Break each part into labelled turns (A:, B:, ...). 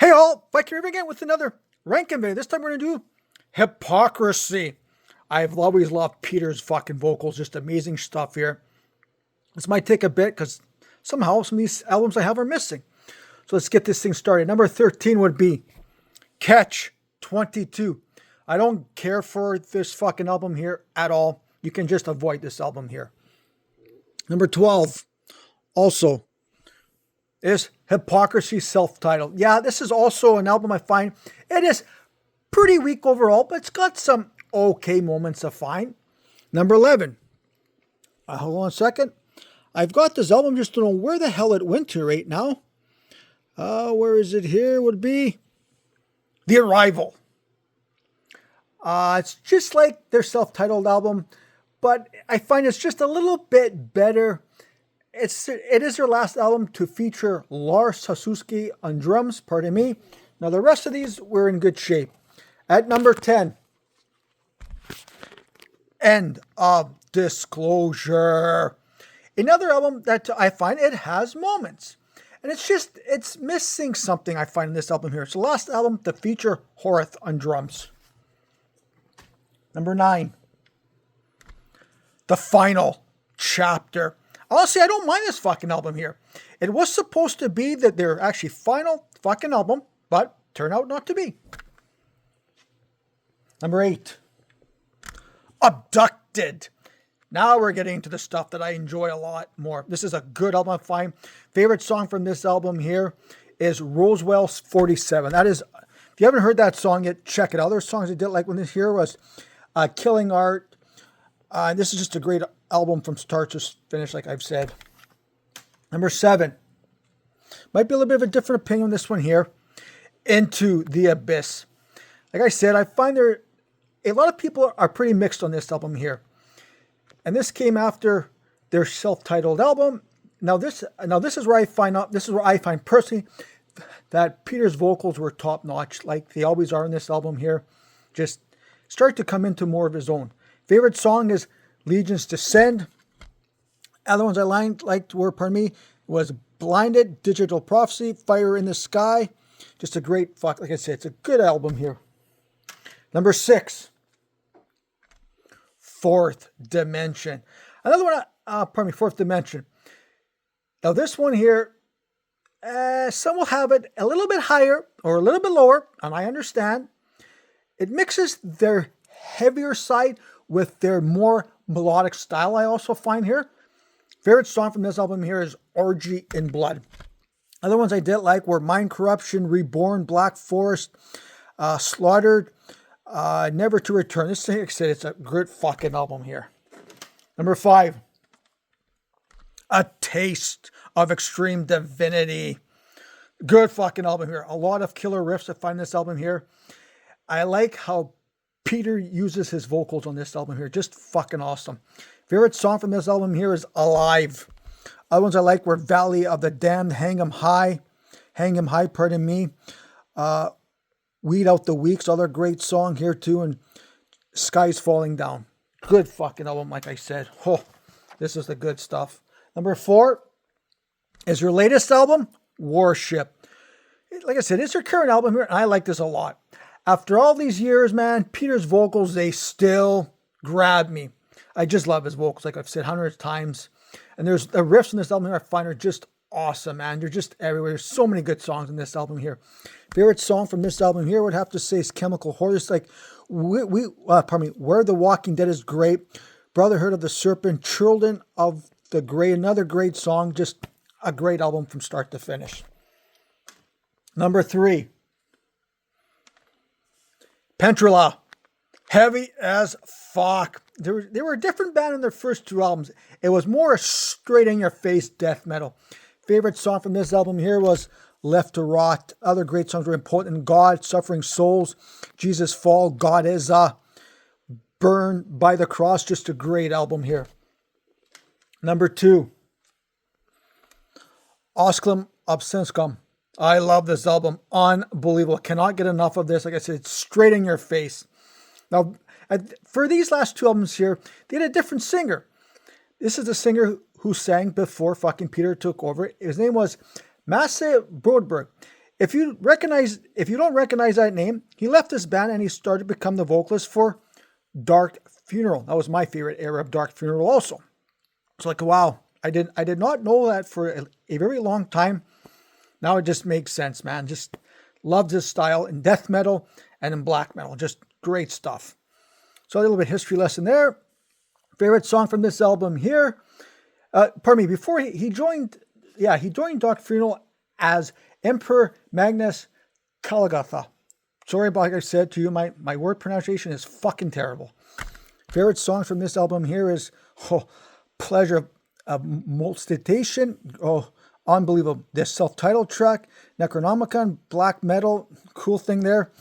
A: Hey all, back here again with another ranking video. This time we're going to do Hypocrisy. I've always loved Peter's fucking vocals, just amazing stuff here. This might take a bit because somehow some of these albums I have are missing. So let's get this thing started. Number 13 would be Catch 22. I don't care for this fucking album here at all. You can just avoid this album here. Number 12 also is Hypocrisy, self-titled. Yeah, this is also an album I find it is pretty weak overall, but it's got some okay moments I find. Number 11. Hold on a second. I've got this album, just don't know where the hell it went to right now. Where is it here? Would be The Arrival. It's just like their self-titled album, but I find it's just a little bit better. It is their last album to feature Lars Sasuke on drums, pardon me. Now the rest of these were in good shape. At number 10, End of Disclosure. Another album that I find it has moments. And it's missing something I find in this album here. It's the last album to feature Horace on drums. Number 9, The Final Chapter. Honestly, I don't mind this fucking album here. It was supposed to be that their actually final fucking album, but turned out not to be. Number 8, Abducted. Now we're getting into the stuff that I enjoy a lot more. This is a good album I find. Favorite song from this album here is Roswell's 47. That is, if you haven't heard that song yet, check it out. Other songs I did like when this here was Killing Art. This is just a great album from start to finish, like I've said. Number 7. Might be a little bit of a different opinion on this one here. Into the Abyss. Like I said, I find a lot of people are pretty mixed on this album here. And this came after their self-titled album. Now this is where I find personally that Peter's vocals were top-notch, like they always are in this album here. Just start to come into more of his own. Favorite song is Legion's Descend. Other ones I liked were, was Blinded, Digital Prophecy, Fire in the Sky. Just a great, like I said, it's a good album here. Number 6, Fourth Dimension. Another one, Fourth Dimension. Now this one here, some will have it a little bit higher or a little bit lower, and I understand. It mixes their heavier side with their more melodic style I also find here. Favorite song from this album here is Orgy in Blood. Other ones I did like were Mind Corruption, Reborn, Black Forest, Slaughtered, Never to Return. This, like I said, it's a good fucking album here. Number 5, A Taste of Extreme Divinity. Good fucking album here. A lot of killer riffs I find in this album here. I like how Peter uses his vocals on this album here. Just fucking awesome. Favorite song from this album here is Alive. Other ones I like were Valley of the Damned, Hang 'em High, pardon me. Weed Out the Weeks, other great song here too, and Skies Falling Down. Good fucking album, like I said. Oh, this is the good stuff. Number 4 is your latest album, Worship. Like I said, it's your current album here, and I like this a lot. After all these years, man, Peter's vocals, they still grab me. I just love his vocals, like I've said hundreds of times. And there's the riffs in this album here I find are just awesome, man. They're just everywhere. There's so many good songs in this album here. Favorite song from this album here would have to say is Chemical Horse. Like, Where the Walking Dead is great. Brotherhood of the Serpent, Children of the Grey, another great song. Just a great album from start to finish. Number 3. Pentrala, heavy as fuck. They were a different band in their first 2 albums. It was more straight in your face death metal. Favorite song from this album here was Left to Rot. Other great songs were Impotent God, Suffering Souls, Jesus Fall, God Is Burn by the Cross. Just a great album here. Number 2, Osculum Obsenscum. I love this album. Unbelievable. Cannot get enough of this. Like I said, it's straight in your face. Now, for these last 2 albums here, they had a different singer. This is the singer who sang before fucking Peter took over. His name was Masse Brodberg. If you don't recognize that name, he left this band and he started to become the vocalist for Dark Funeral. That was my favorite era of Dark Funeral also. It's like, wow, I did not know that for a very long time. Now it just makes sense, man. Just loved his style in death metal and in black metal. Just great stuff. So a little bit history lesson there. Favorite song from this album here. Before he joined Dark Funeral as Emperor Magnus Kalagatha. Sorry about, like I said to you, my word pronunciation is fucking terrible. Favorite songs from this album here is Pleasure of Molestation. Oh, unbelievable. This self-titled track, Necronomicon, black metal, cool thing there.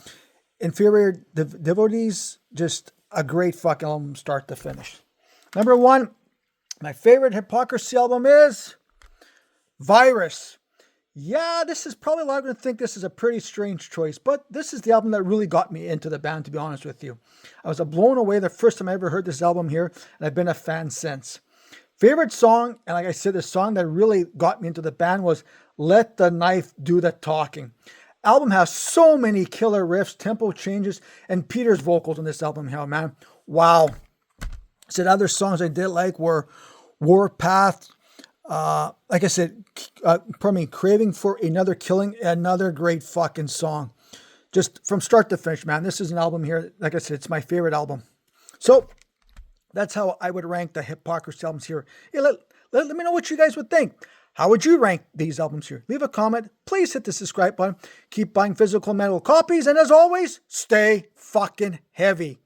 A: Inferior Devotees, just a great fucking album start to finish. Number 1, my favorite Hypocrisy album is Virus. Yeah, this is probably a lot of going to think this is a pretty strange choice, but this is the album that really got me into the band, to be honest with you. I was blown away the first time I ever heard this album here, and I've been a fan since. Favorite song, and like I said, the song that really got me into the band was Let the Knife Do the Talking. Album has so many killer riffs, tempo changes, and Peter's vocals on this album here, man. Wow. Said other songs I did like were Warpath, like I said, Craving for Another Killing, another great fucking song. Just from start to finish, man. This is an album here, like I said, it's my favorite album. So that's how I would rank the Hypocrisy albums here. Yeah, let me know what you guys would think. How would you rank these albums here? Leave a comment. Please hit the subscribe button. Keep buying physical metal copies. And as always, stay fucking heavy.